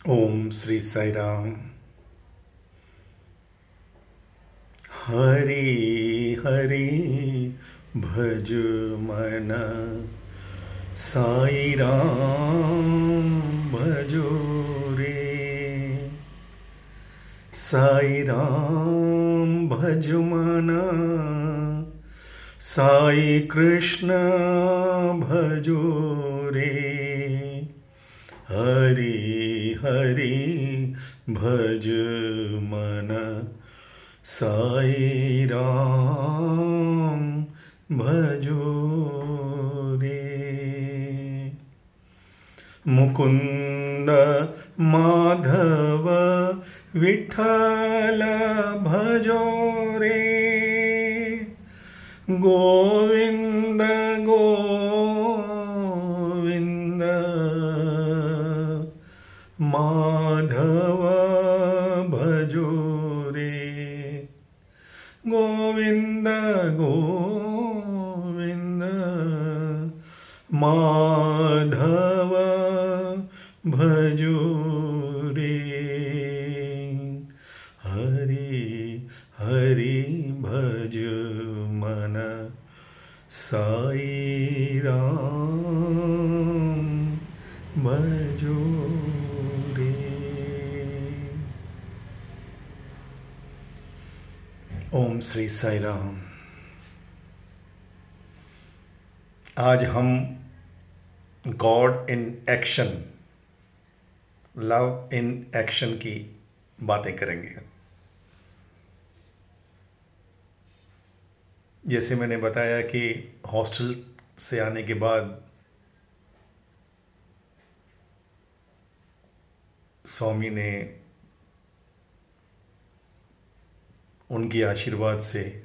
ओम श्री साई राम। हरि हरि भज मन, साई राम भजो रे। साई राम भज मना, साई कृष्ण भजो रे। हरि हरि भज मन, साई राम भजो रे। मुकुंद माधव विठ्ठल भजो रे। गोविंद गोविंद माधव भजो रे। गोविंद गोविंद माधव भजो रे। हरि हरि भज मन, साई राम भजो रे। ओम श्री साई राम। आज हम God in action, love in action की बातें करेंगे। जैसे मैंने बताया कि हॉस्टल से आने के बाद स्वामी ने उनके आशीर्वाद से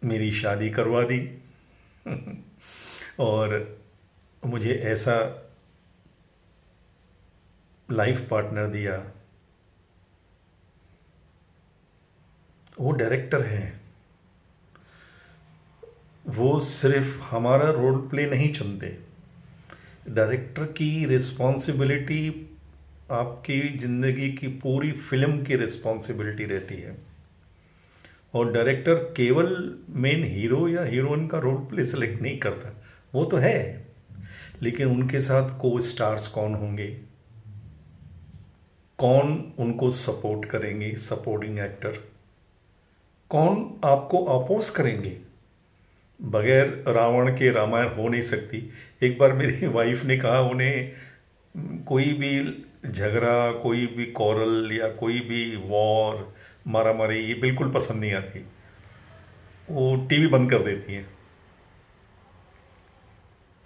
मेरी शादी करवा दी और मुझे ऐसा लाइफ पार्टनर दिया। वो डायरेक्टर हैं, वो सिर्फ हमारा रोल प्ले नहीं चुनते। डायरेक्टर की रिस्पॉन्सिबिलिटी आपकी ज़िंदगी की पूरी फिल्म की रिस्पॉन्सिबिलिटी रहती है। और डायरेक्टर केवल मेन हीरो या हीरोइन का रोल प्ले सेलेक्ट नहीं करता, वो तो है, लेकिन उनके साथ को स्टार्स कौन होंगे, कौन उनको सपोर्ट करेंगे, सपोर्टिंग एक्टर कौन आपको अपोज करेंगे। बगैर रावण के रामायण हो नहीं सकती। एक बार मेरी वाइफ ने कहा उन्हें कोई भी झगड़ा, कोई भी कॉरल या कोई भी वॉर, मारामारी ये बिल्कुल पसंद नहीं आती। वो टीवी बंद कर देती हैं।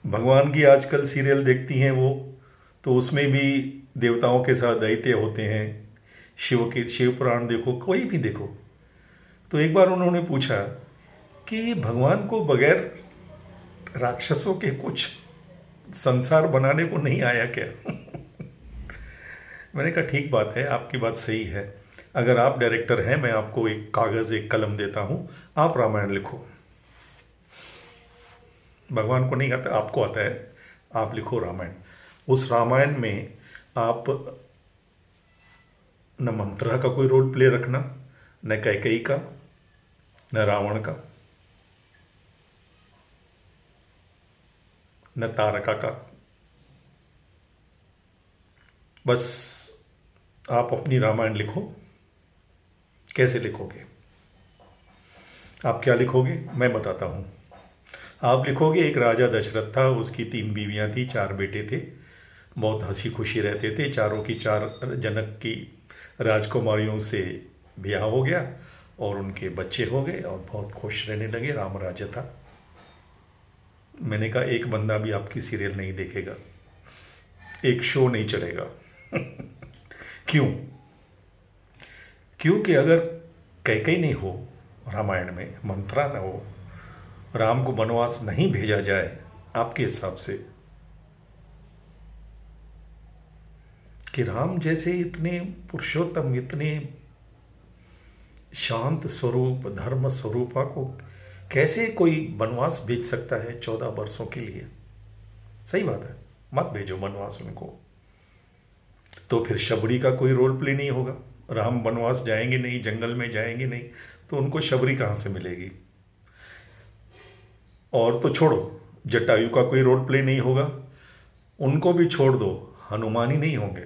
भगवान की आजकल सीरियल देखती हैं वो, तो उसमें भी देवताओं के साथ दैत्य होते हैं। शिव पुराण देखो, कोई भी देखो। तो एक बार उन्होंने पूछा कि भगवान को बगैर राक्षसों के कुछ संसार बनाने को नहीं आया क्या? मैंने कहा ठीक बात है, आपकी बात सही है। अगर आप डायरेक्टर हैं, मैं आपको एक कागज़ एक कलम देता हूं, आप रामायण लिखो। भगवान को नहीं आता, आपको आता है, आप लिखो रामायण। उस रामायण में आप न मंत्रा का कोई रोल प्ले रखना, न कैकेयी का, न रावण का, न तारका का। बस आप अपनी रामायण लिखो। कैसे लिखोगे? आप क्या लिखोगे मैं बताता हूँ। आप लिखोगे एक राजा दशरथ था, उसकी 3 बीवियाँ थी, 4 बेटे थे, बहुत हंसी खुशी रहते थे। चारों की 4 जनक की राजकुमारियों से ब्याह हो गया और उनके बच्चे हो गए और बहुत खुश रहने लगे। राम राज्य था। मैंने कहा एक बंदा भी आपकी सीरियल नहीं देखेगा, एक शो नहीं चलेगा। क्यों? क्योंकि अगर कैकेयी नहीं हो रामायण में, मंत्रा न हो, राम को वनवास नहीं भेजा जाए आपके हिसाब से, कि राम जैसे इतने पुरुषोत्तम, इतने शांत स्वरूप, धर्म स्वरूपा को कैसे कोई वनवास भेज सकता है 14 वर्षों के लिए? सही बात है, मत भेजो वनवास उनको। तो फिर शबरी का कोई रोल प्ले नहीं होगा। राम वनवास जाएंगे नहीं, जंगल में जाएंगे नहीं, तो उनको शबरी कहाँ से मिलेगी। और तो छोड़ो, जटायु का कोई रोल प्ले नहीं होगा, उनको भी छोड़ दो, हनुमान ही नहीं होंगे।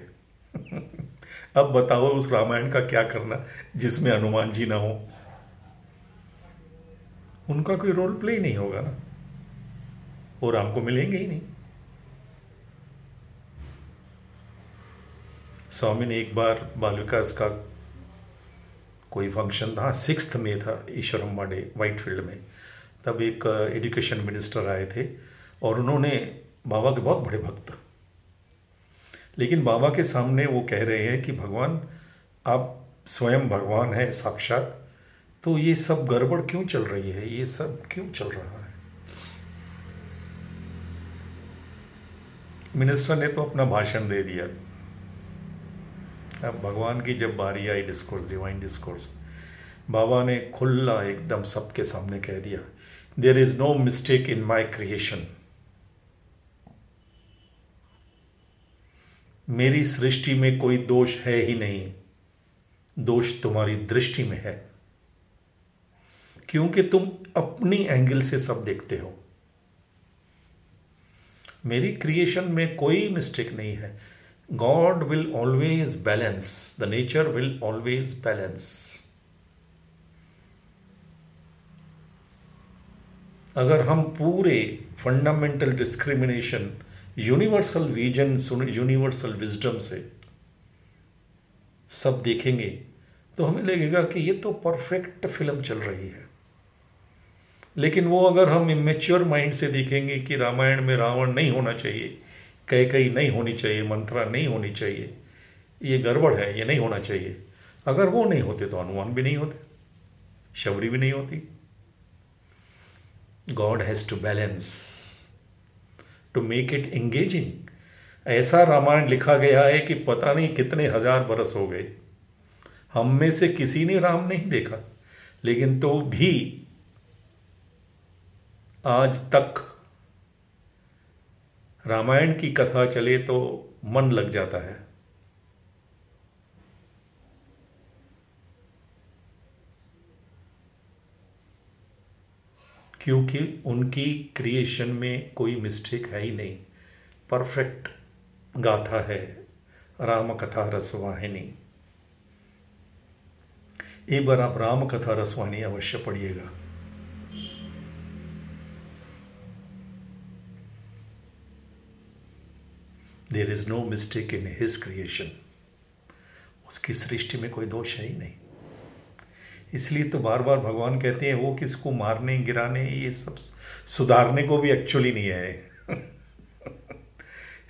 अब बताओ उस रामायण का क्या करना जिसमें हनुमान जी ना हो। उनका कोई रोल प्ले ही नहीं होगा ना, वो राम को मिलेंगे ही नहीं। स्वामी ने एक बार बाल विकास का कोई फंक्शन था, 6 में था, ईश्वरम्मा डे, व्हाइटफील्ड में। तब एक एजुकेशन मिनिस्टर आए थे और उन्होंने, बाबा के बहुत बड़े भक्त, लेकिन बाबा के सामने वो कह रहे हैं कि भगवान आप स्वयं भगवान है साक्षात, तो ये सब गड़बड़ क्यों चल रही है, ये सब क्यों चल रहा है। मिनिस्टर ने तो अपना भाषण दे दिया। अब भगवान की जब बारी आई डिस्कोर्स, डिवाइन डिस्कोर्स, बाबा ने खुला एकदम सबके सामने कह दिया, there is no mistake in my creation. मेरी सृष्टि में कोई दोष है ही नहीं, दोष तुम्हारी दृष्टि में है, क्योंकि तुम अपनी एंगल से सब देखते हो। मेरी क्रिएशन में कोई मिस्टेक नहीं है। God will always balance, the nature will always balance. अगर हम पूरे fundamental discrimination, universal vision, universal wisdom से सब देखेंगे तो हमें लगेगा कि ये तो परफेक्ट फिल्म चल रही है। लेकिन वो अगर हम इमेच्योर माइंड से देखेंगे कि रामायण में रावण नहीं होना चाहिए, कैकेयी नहीं होनी चाहिए, मंथरा नहीं होनी चाहिए, ये गड़बड़ है, ये नहीं होना चाहिए, अगर वो नहीं होते तो हनुमान भी नहीं होते, शबरी भी नहीं होती। God has to balance to make it engaging. ऐसा रामायण लिखा गया है कि पता नहीं कितने हजार बरस हो गए, हम में से किसी ने राम नहीं देखा, लेकिन तो भी आज तक रामायण की कथा चले तो मन लग जाता है। क्योंकि उनकी क्रिएशन में कोई मिस्टेक है ही नहीं, परफेक्ट गाथा है, राम कथा रसवाहिनी। एक बार आप राम कथा रसवाहिनी अवश्य पढ़िएगा। There is no mistake in his creation. उसकी सृष्टि में कोई दोष है ही नहीं। इसलिए तो बार बार भगवान कहते हैं वो किसको मारने, गिराने, ये सब सुधारने को भी एक्चुअली नहीं है।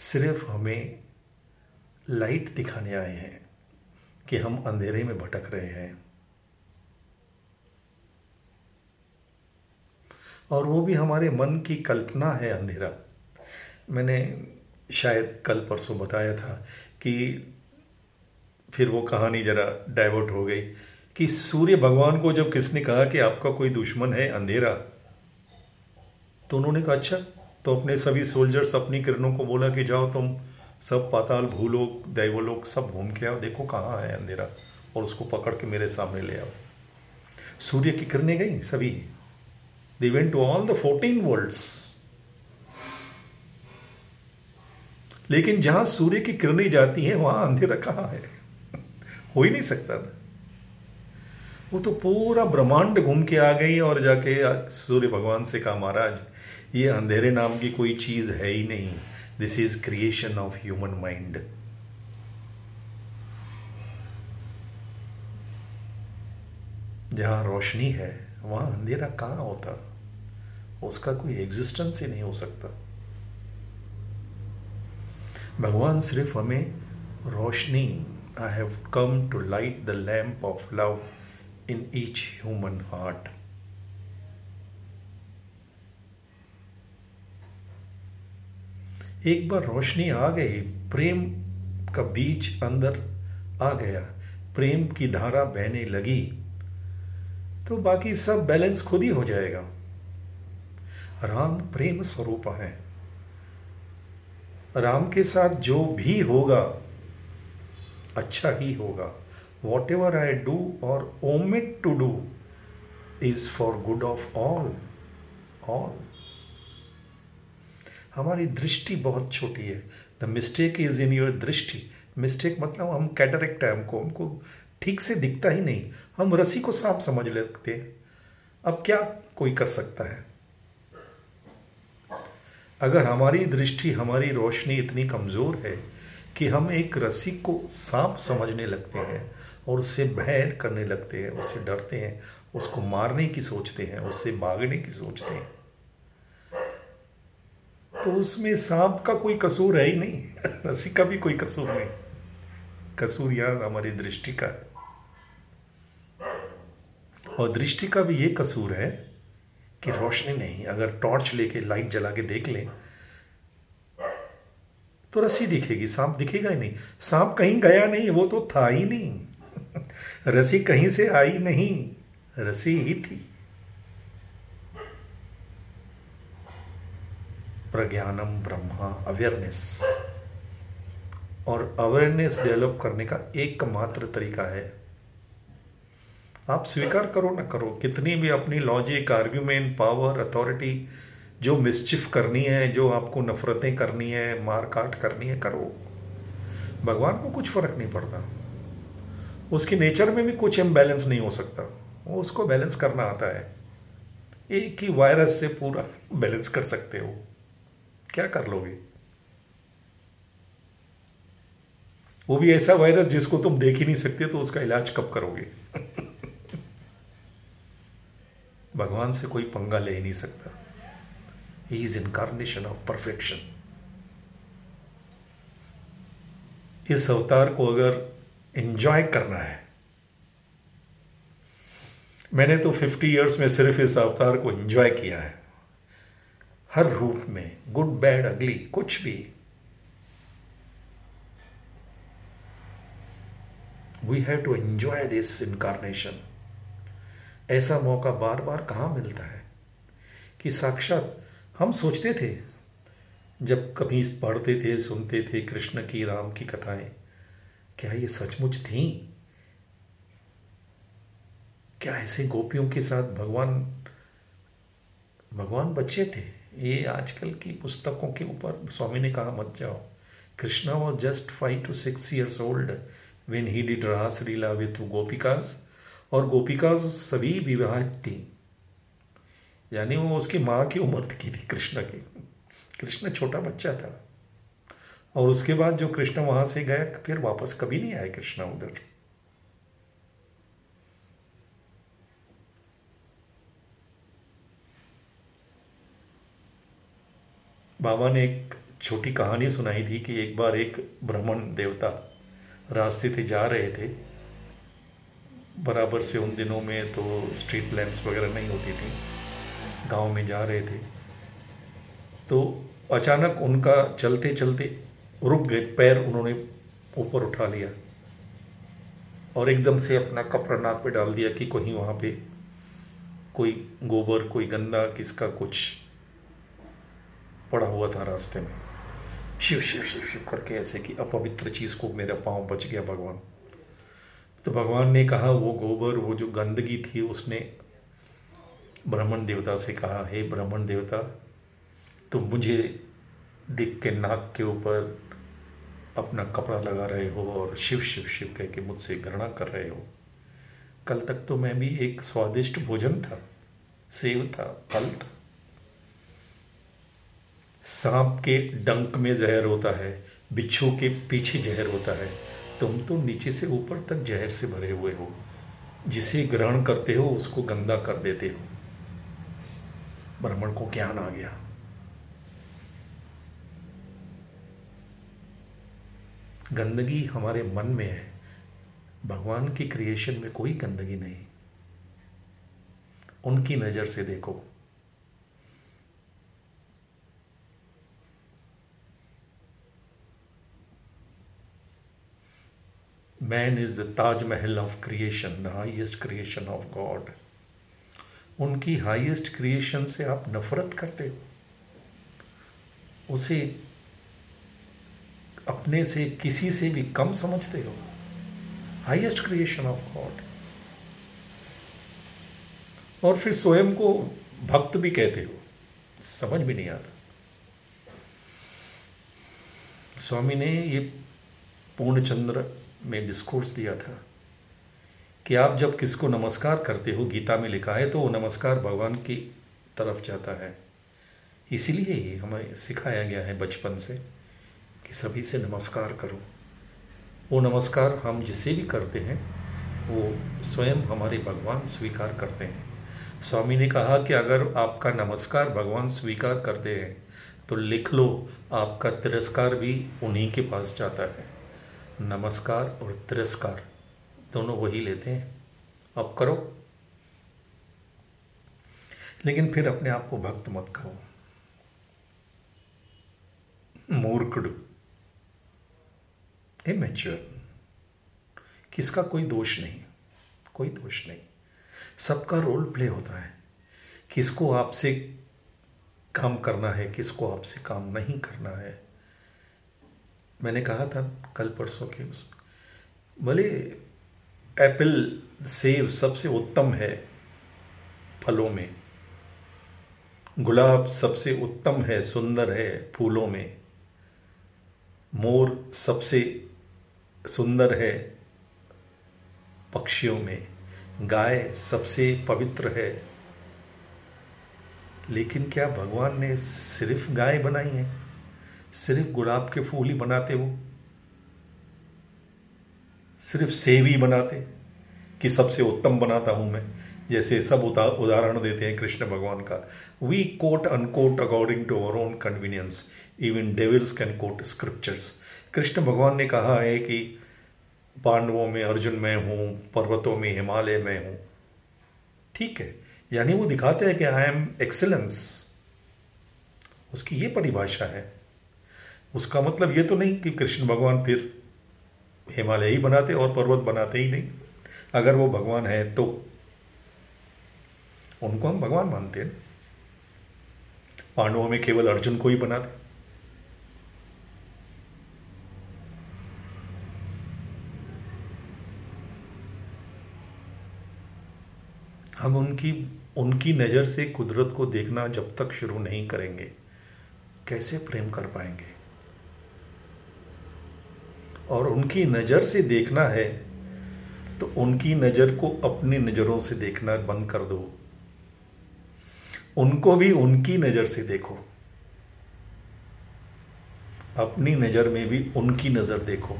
सिर्फ हमें लाइट दिखाने आए हैं कि हम अंधेरे में भटक रहे हैं। और वो भी हमारे मन की कल्पना है अंधेरा। मैंने शायद कल परसों बताया था कि फिर वो कहानी जरा डाइवर्ट हो गई कि सूर्य भगवान को जब किसने कहा कि आपका कोई दुश्मन है अंधेरा, तो उन्होंने कहा अच्छा, तो अपने सभी सोल्जर्स, अपनी किरणों को बोला कि जाओ तुम सब पाताल, भूलोक, दैवलोक सब घूम के आओ, देखो कहाँ है अंधेरा, और उसको पकड़ के मेरे सामने ले आओ। सूर्य की किरणें गई सभी, they went to all the 14 worlds. लेकिन जहां सूर्य की किरणें जाती हैं वहां अंधेरा कहाँ है? हो ही नहीं सकता ना। वो तो पूरा ब्रह्मांड घूम के आ गई और जाके सूर्य भगवान से कहा महाराज ये अंधेरे नाम की कोई चीज है ही नहीं, this is creation of human mind. जहां रोशनी है वहां अंधेरा कहाँ होता? उसका कोई एग्जिस्टेंस ही नहीं हो सकता। भगवान सिर्फ हमें रोशनी, I have come to light the lamp of love in each human heart. एक बार रोशनी आ गई, प्रेम का बीज अंदर आ गया, प्रेम की धारा बहने लगी, तो बाकी सब बैलेंस खुद ही हो जाएगा। राम प्रेम स्वरूप है। राम के साथ जो भी होगा अच्छा ही होगा। वॉट एवर आई डू और omit to do is for good of all. हमारी दृष्टि बहुत छोटी है। The mistake is in your दृष्टि। मिस्टेक मतलब हम कैटरेक्ट है, हमको ठीक से दिखता ही नहीं, हम रस्सी को सांप समझ लेते। अब क्या कोई कर सकता है? अगर हमारी दृष्टि, हमारी रोशनी इतनी कमज़ोर है कि हम एक रस्सी को सांप समझने लगते हैं और उससे भय करने लगते हैं, उससे डरते हैं, उसको मारने की सोचते हैं, उससे भागने की सोचते हैं, तो उसमें सांप का कोई कसूर है ही नहीं, रस्सी का भी कोई कसूर नहीं। कसूर यार हमारी दृष्टि का है। और दृष्टि का भी ये कसूर है कि रोशनी नहीं। अगर टॉर्च लेके लाइट जला के देख लें तो रस्सी दिखेगी, सांप दिखेगा ही नहीं। सांप कहीं गया नहीं, वो तो था ही नहीं। रस्सी कहीं से आई नहीं, रस्सी ही थी। प्रज्ञानम ब्रह्मा, अवेयरनेस। और अवेयरनेस डेवलप करने का एकमात्र तरीका है, आप स्वीकार करो ना करो, कितनी भी अपनी लॉजिक, आर्ग्यूमेंट, पावर, अथॉरिटी, जो मिसचिफ करनी है, जो आपको नफरतें करनी है, मार काट करनी है, करो। भगवान को कुछ फर्क नहीं पड़ता। उसकी नेचर में भी कुछ इम्बैलेंस नहीं हो सकता, वो उसको बैलेंस करना आता है। एक ही वायरस से पूरा बैलेंस कर सकते हो, क्या कर लोगे? वो भी ऐसा वायरस जिसको तुम देख ही नहीं सकते, तो उसका इलाज कब करोगे? भगवान से कोई पंगा ले ही नहीं सकता। He is incarnation of perfection. इस अवतार को अगर एंजॉय करना है, मैंने तो 50 इयर्स में सिर्फ इस अवतार को एंजॉय किया है, हर रूप में, गुड बैड अगली, कुछ भी। We have to enjoy this incarnation. ऐसा मौका बार बार कहाँ मिलता है कि साक्षात हम सोचते थे, जब कभी पढ़ते थे, सुनते थे कृष्ण की, राम की कथाएं, क्या ये सचमुच थी? क्या ऐसे गोपियों के साथ भगवान बच्चे थे? ये आजकल की पुस्तकों के ऊपर स्वामी ने कहा मत जाओ। Krishna was just 5 to 6 years old when he did रास लीला विथ गोपिकाज, और गोपिकाज सभी विवाहित थी, यानी वो उसकी माँ की उम्र की थी कृष्ण की। कृष्ण छोटा बच्चा था, और उसके बाद जो कृष्ण वहां से गया, फिर वापस कभी नहीं आए कृष्ण उधर। बाबा ने एक छोटी कहानी सुनाई थी कि एक बार एक ब्राह्मण देवता रास्ते से जा रहे थे, बराबर से उन दिनों में तो स्ट्रीट लैंप्स वगैरह नहीं होती थी, गांव में जा रहे थे, तो अचानक उनका चलते चलते रुक गए, पैर उन्होंने ऊपर उठा लिया और एकदम से अपना कपड़ा नाक पे डाल दिया कि कहीं वहाँ पे कोई गोबर, कोई गंदा, किसका कुछ पड़ा हुआ था रास्ते में। शिव शिव शिव शिव करके ऐसे कि अपवित्र चीज़ को मेरा पाँव बच गया भगवान। तो भगवान ने कहा, वो गोबर, वो जो गंदगी थी, उसने ब्राह्मण देवता से कहा, हे ब्राह्मण देवता, तुम मुझे देख के नाक के ऊपर अपना कपड़ा लगा रहे हो और शिव शिव शिव कह के मुझसे घृणा कर रहे हो। कल तक तो मैं भी एक स्वादिष्ट भोजन था, सेव था, फल था। सांप के डंक में जहर होता है, बिच्छू के पीछे जहर होता है, तुम तो नीचे से ऊपर तक जहर से भरे हुए हो। जिसे ग्रहण करते हो उसको गंदा कर देते हो। ब्राह्मण को ज्ञान आ गया। गंदगी हमारे मन में है, भगवान की क्रिएशन में कोई गंदगी नहीं। उनकी नजर से देखो। Man is the Taj Mahal of creation, the highest creation of God. उनकी हाईएस्ट क्रिएशन से आप नफरत करते हो, उसे अपने से किसी से भी कम समझते हो। Highest creation of God. और फिर स्वयं को भक्त भी कहते हो, समझ भी नहीं आता। स्वामी ने ये पूर्णचंद्र में डिस्कोर्स दिया था कि आप जब किसको नमस्कार करते हो, गीता में लिखा है, तो वो नमस्कार भगवान की तरफ जाता है। इसीलिए ये हमें सिखाया गया है बचपन से कि सभी से नमस्कार करो। वो नमस्कार हम जिससे भी करते हैं वो स्वयं हमारे भगवान स्वीकार करते हैं। स्वामी ने कहा कि अगर आपका नमस्कार भगवान स्वीकार करते हैं तो लिख लो, आपका तिरस्कार भी उन्हीं के पास जाता है। नमस्कार और तिरस्कार दोनों वही लेते हैं। अब करो, लेकिन फिर अपने आप को भक्त मत कहो। मूर्खड़ू, इमेच्योर, किसका कोई दोष नहीं, कोई दोष नहीं। सबका रोल प्ले होता है। किसको आपसे काम करना है, किसको आपसे काम नहीं करना है। मैंने कहा था कल परसों के उसमें, भले एप्पल सेब सबसे उत्तम है फलों में, गुलाब सबसे उत्तम है, सुंदर है फूलों में, मोर सबसे सुंदर है पक्षियों में, गाय सबसे पवित्र है। लेकिन क्या भगवान ने सिर्फ गाय बनाई है? सिर्फ गुलाब के फूल ही बनाते वो? सिर्फ सेब ही बनाते कि सबसे उत्तम बनाता हूं मैं? जैसे सब उदाहरण देते हैं कृष्ण भगवान का। We quote unquote according to our own convenience, even devils can quote scriptures. Krishna भगवान ने कहा है कि पांडवों में अर्जुन में हूं, पर्वतों में हिमालय में हूं। ठीक है, यानी वो दिखाते हैं कि आई एम एक्सीलेंस, उसकी ये परिभाषा है। उसका मतलब ये तो नहीं कि कृष्ण भगवान फिर हिमालय ही बनाते और पर्वत बनाते ही नहीं। अगर वो भगवान है तो उनको हम भगवान मानते हैं। पांडवों में केवल अर्जुन को ही बनाते। हम उनकी नज़र से कुदरत को देखना जब तक शुरू नहीं करेंगे, कैसे प्रेम कर पाएंगे? और उनकी नज़र से देखना है तो उनकी नज़र को अपनी नज़रों से देखना बंद कर दो। उनको भी उनकी नज़र से देखो, अपनी नज़र में भी उनकी नज़र देखो।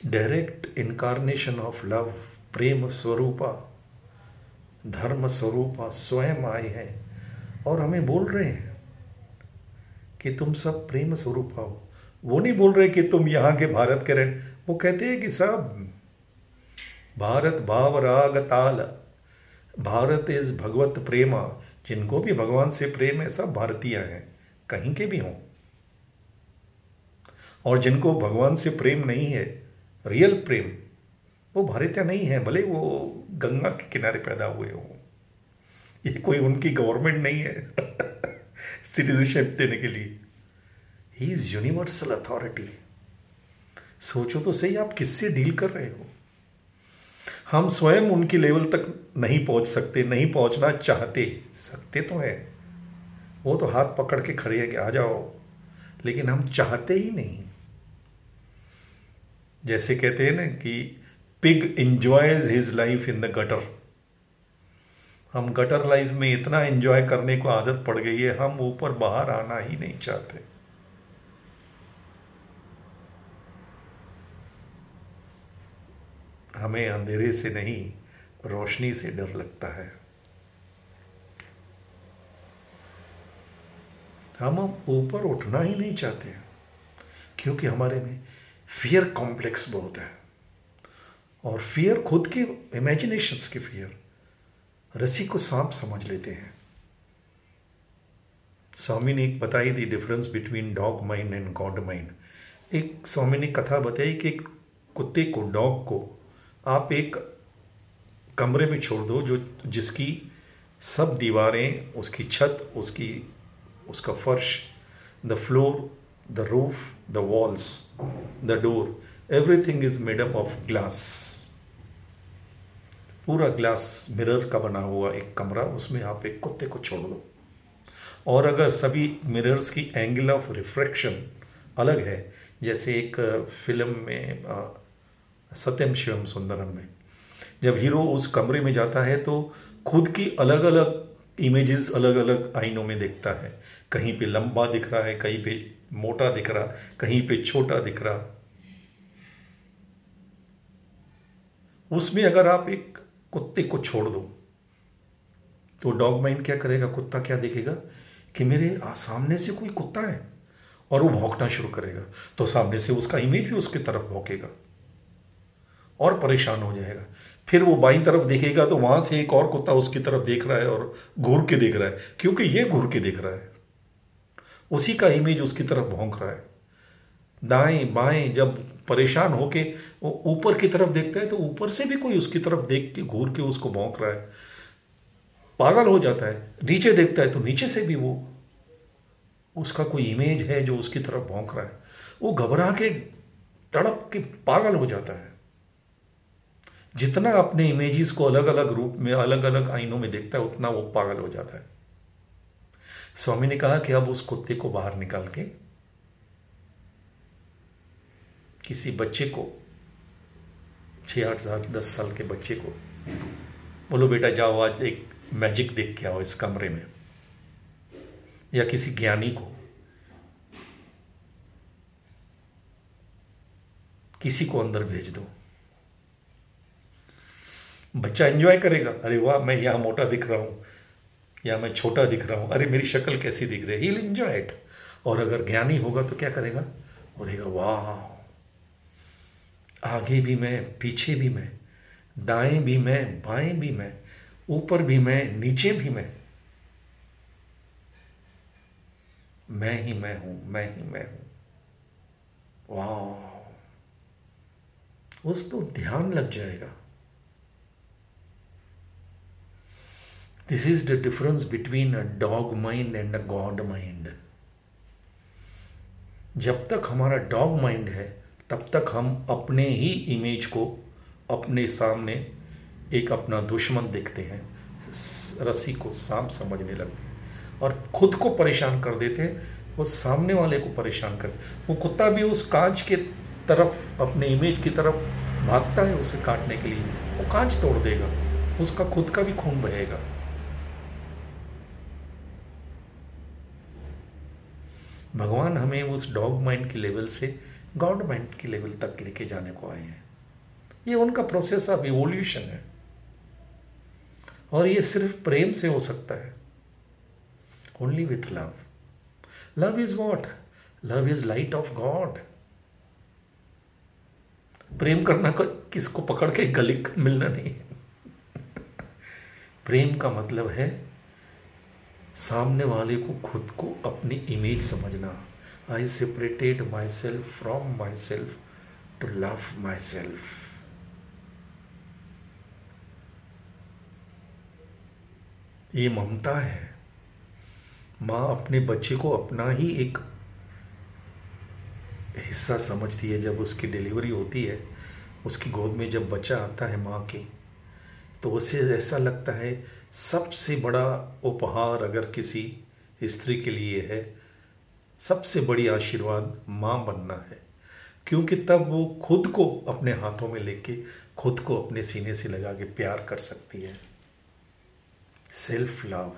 डायरेक्ट इनकारनेशन ऑफ लव, प्रेम स्वरूपा, धर्म स्वरूपा स्वयं आए हैं और हमें बोल रहे हैं कि तुम सब प्रेम स्वरूपा हो। वो नहीं बोल रहे कि तुम यहाँ के भारत के रहे, वो कहते हैं कि सब भारत भाव राग ताल, भारत इज भगवत प्रेमा। जिनको भी भगवान से प्रेम है सब भारतीय हैं, कहीं के भी हों। और जिनको भगवान से प्रेम नहीं है, रियल प्रेम, वो भारतीय नहीं है, भले वो गंगा के किनारे पैदा हुए हो। ये कोई उनकी गवर्नमेंट नहीं है सिटीजनशिप देने के लिए। He is universal authority. सोचो तो सही, आप किससे डील कर रहे हो? हम स्वयं उनकी लेवल तक नहीं पहुंच सकते, नहीं पहुंचना चाहते। सकते तो है, वो तो हाथ पकड़ के खड़े है कि आ जाओ, लेकिन हम चाहते ही नहीं। जैसे कहते हैं ना कि pig enjoys his life in the gutter. हम गटर लाइफ में इतना एंजॉय करने को आदत पड़ गई है, हम ऊपर बाहर आना ही नहीं चाहते। हमें अंधेरे से नहीं, रोशनी से डर लगता है। हम ऊपर उठना ही नहीं चाहते क्योंकि हमारे में फियर कॉम्प्लेक्स बहुत है। और फियर खुद के इमेजिनेशंस के फियर, रस्सी को सांप समझ लेते हैं। स्वामी ने एक बताई थी difference between dog mind and God mind. एक स्वामी ने कथा बताई कि एक कुत्ते को, डॉग को आप एक कमरे में छोड़ दो जो जिसकी सब दीवारें, उसकी छत, उसका फर्श, the floor, the roof, the walls, the door, everything is made up of glass. पूरा ग्लास मिरर का बना हुआ एक कमरा, उसमें आप एक कुत्ते को छोड़ दो, और अगर सभी मिरर्स की एंगल ऑफ रिफ्रैक्शन अलग है, जैसे एक फिल्म में सत्यम शिवम सुंदरम में जब हीरो उस कमरे में जाता है तो खुद की अलग अलग इमेजेस अलग अलग आईनों में देखता है। कहीं पे लंबा दिख रहा है, कहीं पे मोटा दिख रहा, कहीं पे छोटा दिख रहा। उसमें अगर आप एक कुत्ते को छोड़ दो तो डॉग माइंड क्या करेगा, कुत्ता क्या देखेगा कि मेरे सामने से कोई कुत्ता है, और वो भौंकना शुरू करेगा, तो सामने से उसका इमेज भी उसकी तरफ भौंकेगा और परेशान हो जाएगा। फिर वो बाईं तरफ देखेगा तो वहां से एक और कुत्ता उसकी तरफ देख रहा है और घूर के देख रहा है, क्योंकि ये घूर के देख रहा है, उसी का इमेज उसकी तरफ भौंक रहा है। दाएं बाएं जब परेशान होके वो ऊपर की तरफ देखता है तो ऊपर से भी कोई उसकी तरफ देख के घूर के उसको भौंक रहा है, पागल हो जाता है। नीचे देखता है तो नीचे से भी वो उसका कोई इमेज है जो उसकी तरफ भौंक रहा है, वो घबरा के तड़प के पागल हो जाता है। जितना अपने इमेजेस को अलग अलग रूप में अलग अलग आईनों में देखता है उतना वो पागल हो जाता है। स्वामी ने कहा कि अब उस कुत्ते को बाहर निकाल के किसी बच्चे को, 6-8 साल 10 साल के बच्चे को बोलो बेटा जाओ आज एक मैजिक देख के आओ इस कमरे में, या किसी ज्ञानी को, किसी को अंदर भेज दो। बच्चा एंजॉय करेगा, अरे वाह मैं यहां मोटा दिख रहा हूं या मैं छोटा दिख रहा हूं, अरे मेरी शक्ल कैसी दिख रही है, ही विल एंजॉय इट। और अगर ज्ञानी होगा तो क्या करेगा, बोलेगा वाह आगे भी मैं, पीछे भी मैं, दाएं भी मैं, बाएं भी मैं, ऊपर भी मैं, नीचे भी मैं ही मैं हूं, मैं ही मैं हूं। वाह, उस तो ध्यान लग जाएगा। This is the difference between a dog mind and a God mind. जब तक हमारा डॉग माइंड है तब तक हम अपने ही इमेज को अपने सामने एक अपना दुश्मन देखते हैं, रस्सी को सांप समझने लगते हैं और खुद को परेशान कर देते हैं, वो सामने वाले को परेशान करते। वो कुत्ता भी उस कांच के तरफ, अपने इमेज की तरफ भागता है उसे काटने के लिए, वो कांच तोड़ देगा, उसका खुद का भी खून बहेगा। भगवान हमें उस डॉग माइंड के लेवल से गॉड माइंड के लेवल तक लेके जाने को आए हैं। ये उनका प्रोसेस ऑफ इवोल्यूशन है और ये सिर्फ प्रेम से हो सकता है, only with love. Love is what? Love is light of God. प्रेम करना को किसको पकड़ के गले मिलना नहीं। प्रेम का मतलब है सामने वाले को खुद को अपनी इमेज समझना। I separated myself from myself to love myself. ये ममता है। माँ अपने बच्चे को अपना ही एक हिस्सा समझती है। जब उसकी डिलीवरी होती है, उसकी गोद में जब बच्चा आता है माँ के, तो उसे ऐसा लगता है सबसे बड़ा उपहार अगर किसी स्त्री के लिए है, सबसे बड़ी आशीर्वाद माँ बनना है। क्योंकि तब वो खुद को अपने हाथों में लेके खुद को अपने सीने से लगा के प्यार कर सकती है। Self love,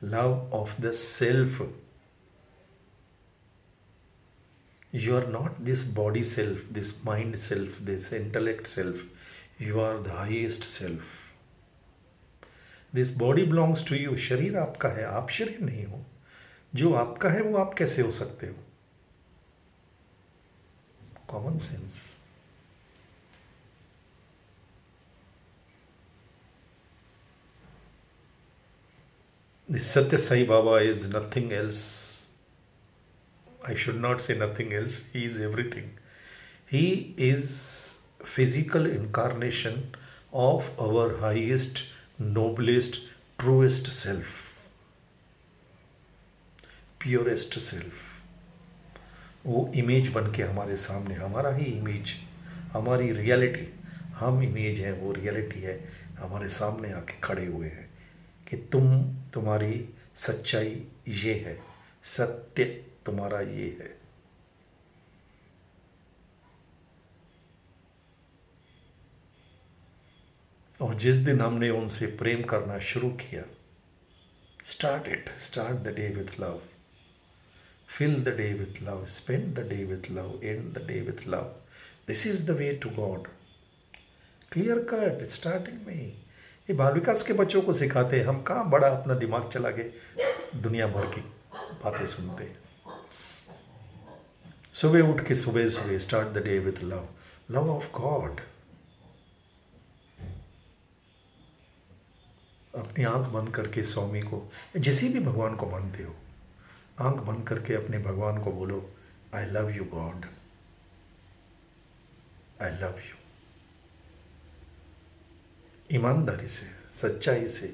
love of the self. You are not this body self, this mind self, this intellect self. You are the highest self. This body belongs to you. शरीर आपका है, आप शरीर नहीं हो। जो आपका है वो आप कैसे हो सकते हो? Common sense. This Satya Sai Baba is nothing else. I should not say nothing else. He is everything. He is physical incarnation of our highest noblest, truest self, purest self, वो इमेज बन के हमारे सामने, हमारा ही image, हमारी reality, हम image हैं, वो रियलिटी है, हमारे सामने आके खड़े हुए हैं कि तुम्हारी सच्चाई ये है, सत्य तुम्हारा ये है। और जिस दिन हमने उनसे प्रेम करना शुरू किया, start the day with love, fill the day with love, spend the day with love, end the day with love. This is the way to God. Clear cut, starting में ये बाल विकास के बच्चों को सिखाते हैं। हम कहाँ बड़ा अपना दिमाग चला के दुनिया भर की बातें सुनते हैं। सुबह उठ के सुबह start the day with love, love of God. अपनी आंख बंद करके स्वामी को, जिसे भी भगवान को मानते हो, आंख बंद करके अपने भगवान को बोलो, I love you God, I love you. ईमानदारी से, सच्चाई से,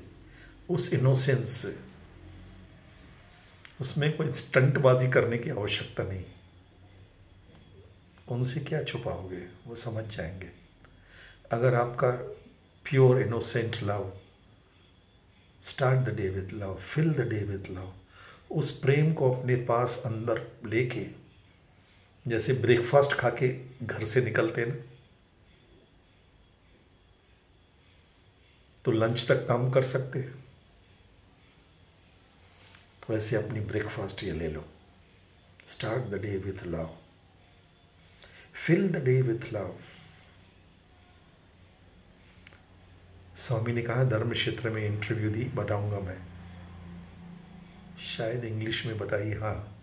उस इनोसेंस से, उसमें कोई स्टंटबाजी करने की आवश्यकता नहीं। उनसे क्या छुपाओगे, वो समझ जाएंगे। अगर आपका pure innocent love, start the day with love, fill the day with love, उस प्रेम को अपने पास अंदर लेके, जैसे ब्रेकफास्ट खा के घर से निकलते ना, तो लंच तक काम कर सकते हैं, तो वैसे अपनी ब्रेकफास्ट ये ले लो। Start the day with love, fill the day with love. Swami ने कहा धर्म क्षेत्र में इंटरव्यू दी, बताऊंगा मैं, शायद इंग्लिश में बताइए। हाँ,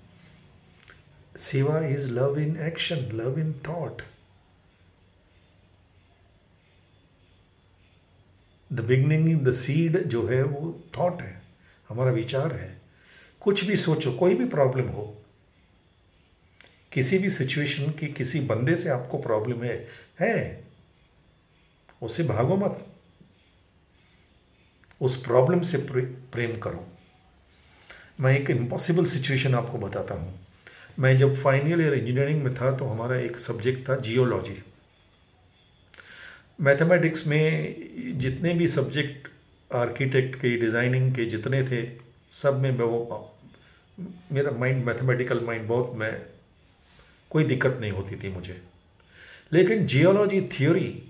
सेवा is love in action, love in thought. The beginning, the seed जो है वो थॉट है, हमारा विचार है। कुछ भी सोचो, कोई भी प्रॉब्लम हो, किसी भी सिचुएशन की, किसी बंदे से आपको प्रॉब्लम है, उससे भागो मत, उस प्रॉब्लम से प्रेम करो। मैं एक इम्पॉसिबल सिचुएशन आपको बताता हूँ। मैं जब फाइनल ईयर इंजीनियरिंग में था तो हमारा एक सब्जेक्ट था जियोलॉजी। मैथमेटिक्स में जितने भी सब्जेक्ट आर्किटेक्ट के, डिज़ाइनिंग के जितने थे, सब में मेरा माइंड, मैथमेटिकल माइंड बहुत, मैं कोई दिक्कत नहीं होती थी मुझे। लेकिन जियोलॉजी थ्योरी,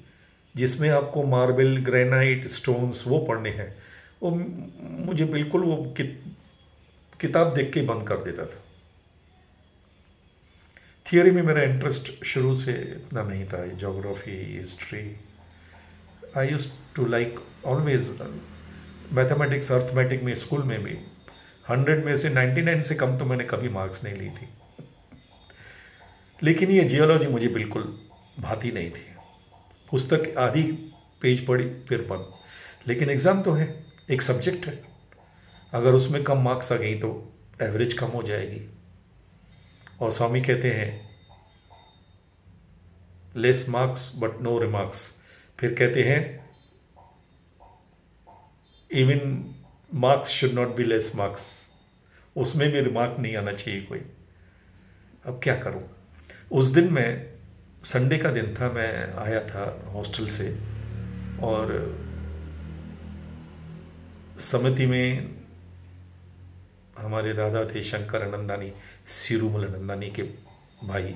जिसमें आपको मार्बल, ग्रेनाइट, स्टोन्स वो पढ़ने हैं, वो मुझे बिल्कुल वो किताब देख के बंद कर देता था। थियोरी में मेरा इंटरेस्ट शुरू से इतना नहीं था। Geography, history, I used to like always. Mathematics, arithmetic में स्कूल में भी 100 में से 99 से कम तो मैंने कभी मार्क्स नहीं ली थी। लेकिन ये जियोलॉजी मुझे बिल्कुल भाती नहीं थी। पुस्तक आधी पेज पढ़ी फिर बंद। लेकिन एग्ज़ाम तो है, एक सब्जेक्ट है, अगर उसमें कम मार्क्स आ गई तो एवरेज कम हो जाएगी। और स्वामी कहते हैं less marks but no remarks. फिर कहते हैं even marks should not be less marks, उसमें भी रिमार्क नहीं आना चाहिए कोई। अब क्या करूं? उस दिन मैं, संडे का दिन था, मैं आया था हॉस्टल से और समिति में हमारे दादा थे शंकर आनंदानी, सिरूमल आनंदानी के भाई।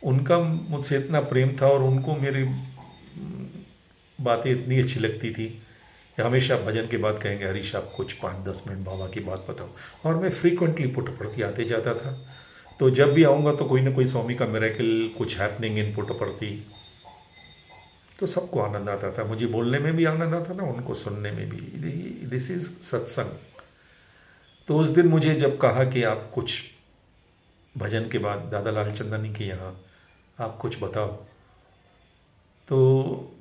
उनका मुझसे इतना प्रेम था और उनको मेरी बातें इतनी अच्छी लगती थी कि हमेशा भजन के बाद कहेंगे हरीश आप कुछ 5-10 मिनट बाबा की बात बताओ। और मैं फ्रीक्वेंटली पुट्टपर्थी आते जाता था, तो जब भी आऊँगा तो कोई ना कोई स्वामी का मिरेकल, कुछ हैपनिंग इन पुट्टपर्थी, तो सबको आनंद आता था। मुझे बोलने में भी आनंद आता था, उनको सुनने में भी। दिस इज सत्संग। तो उस दिन मुझे जब कहा कि आप कुछ भजन के बाद दादा लाल चंदानी के यहाँ आप कुछ बताओ, तो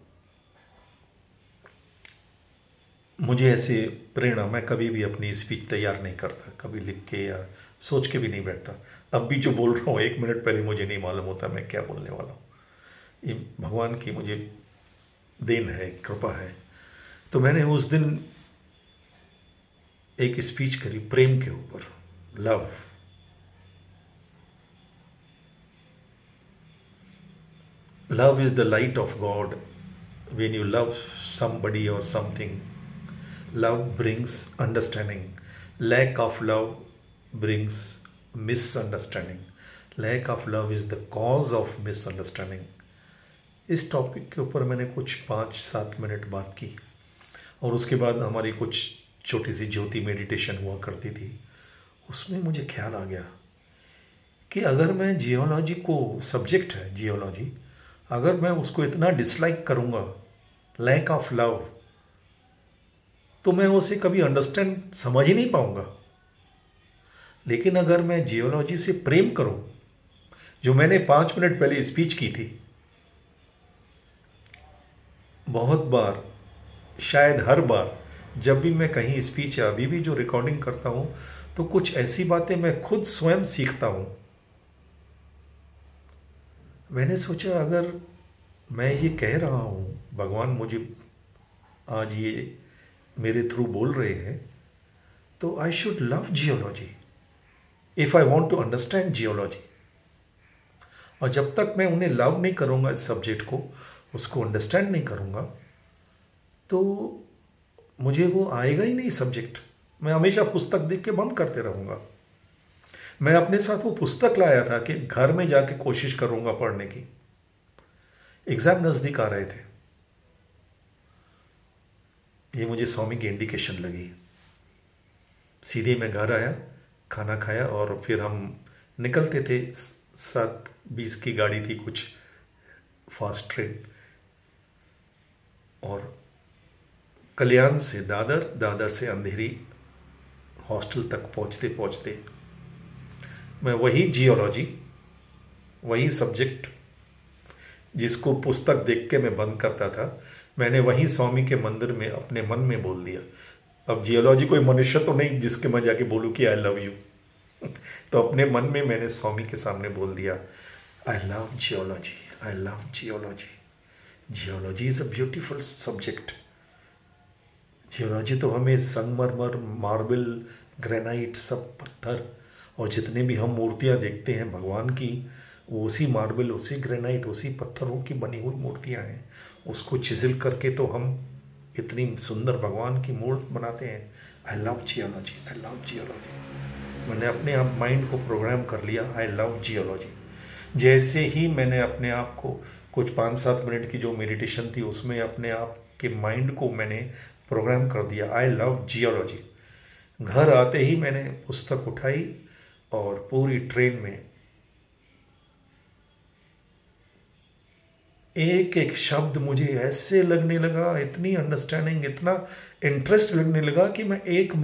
मुझे ऐसे प्रेरणा, मैं कभी भी अपनी स्पीच तैयार नहीं करता, कभी लिख के या सोच के भी नहीं बैठता। अब भी जो बोल रहा हूँ 1 मिनट पहले मुझे नहीं मालूम होता मैं क्या बोलने वाला हूँ। ये भगवान की मुझे देन है, कृपा है। तो मैंने उस दिन एक स्पीच करी प्रेम के ऊपर, love. Love is the light of God. When you love somebody or something, love brings understanding. Lack of love brings misunderstanding. Lack of love is the cause of misunderstanding. इस टॉपिक के ऊपर मैंने कुछ 5-7 minute बात की, और उसके बाद हमारी कुछ छोटी सी ज्योति मेडिटेशन हुआ करती थी। उसमें मुझे ख्याल आ गया कि अगर मैं जियोलॉजी को, सब्जेक्ट है जियोलॉजी, अगर मैं उसको इतना डिसलाइक करूँगा, लैक ऑफ लव, तो मैं उसे कभी अंडरस्टैंड समझ ही नहीं पाऊंगा। लेकिन अगर मैं जियोलॉजी से प्रेम करूं, जो मैंने 5 मिनट पहले स्पीच की थी, बहुत बार, शायद हर बार जब भी मैं कहीं स्पीच या अभी भी जो रिकॉर्डिंग करता हूं, तो कुछ ऐसी बातें मैं खुद स्वयं सीखता हूं। मैंने सोचा अगर मैं ये कह रहा हूँ, भगवान मुझे आज ये मेरे थ्रू बोल रहे हैं, तो I should love geology if I want to understand geology. और जब तक मैं उन्हें लव नहीं करूँगा, इस सब्जेक्ट को, उसको अंडरस्टैंड नहीं करूँगा, तो मुझे वो आएगा ही नहीं सब्जेक्ट। मैं हमेशा पुस्तक देख के बंद करते रहूँगा। मैं अपने साथ वो पुस्तक लाया था कि घर में जाके कोशिश करूँगा पढ़ने की। एग्जाम नज़दीक आ रहे थे, ये मुझे स्वामी की इंडिकेशन लगी। सीधे मैं घर आया, खाना खाया, और फिर हम निकलते थे। 7:20 की गाड़ी थी, कुछ फास्ट ट्रेन, और कल्याण से दादर, दादर से अंधेरी हॉस्टल तक पहुंचते पहुंचते मैं वही जियोलॉजी, वही सब्जेक्ट जिसको पुस्तक देख के मैं बंद करता था, मैंने वहीं स्वामी के मंदिर में अपने मन में बोल दिया। अब जियोलॉजी कोई मनुष्य तो नहीं जिसके मैं जाके बोलूँ कि आई लव यू। तो अपने मन में मैंने स्वामी के सामने बोल दिया, I love geology, I love geology. Geology is a beautiful subject. Geology तो हमें संगमरमर, मार्बल, ग्रेनाइट, सब पत्थर, और जितने भी हम मूर्तियाँ देखते हैं भगवान की, वो उसी मार्बल, उसी ग्रेनाइट, उसी पत्थरों की बनी हुई मूर्तियाँ हैं। उसको चिजिल करके तो हम इतनी सुंदर भगवान की मूर्ति बनाते हैं। I love geology, I love geology. मैंने अपने आप माइंड को प्रोग्राम कर लिया, आई लव जियोलॉजी। जैसे ही मैंने अपने आप को, कुछ 5-7 मिनट की जो मेडिटेशन थी, उसमें अपने आप के माइंड को मैंने प्रोग्राम कर दिया, आई लव जियोलॉजी। घर आते ही मैंने पुस्तक उठाई, और पूरी ट्रेन में एक एक शब्द मुझे ऐसे लगने लगा, इतनी अंडरस्टैंडिंग, इतना इंटरेस्ट लगने लगा कि मैं 1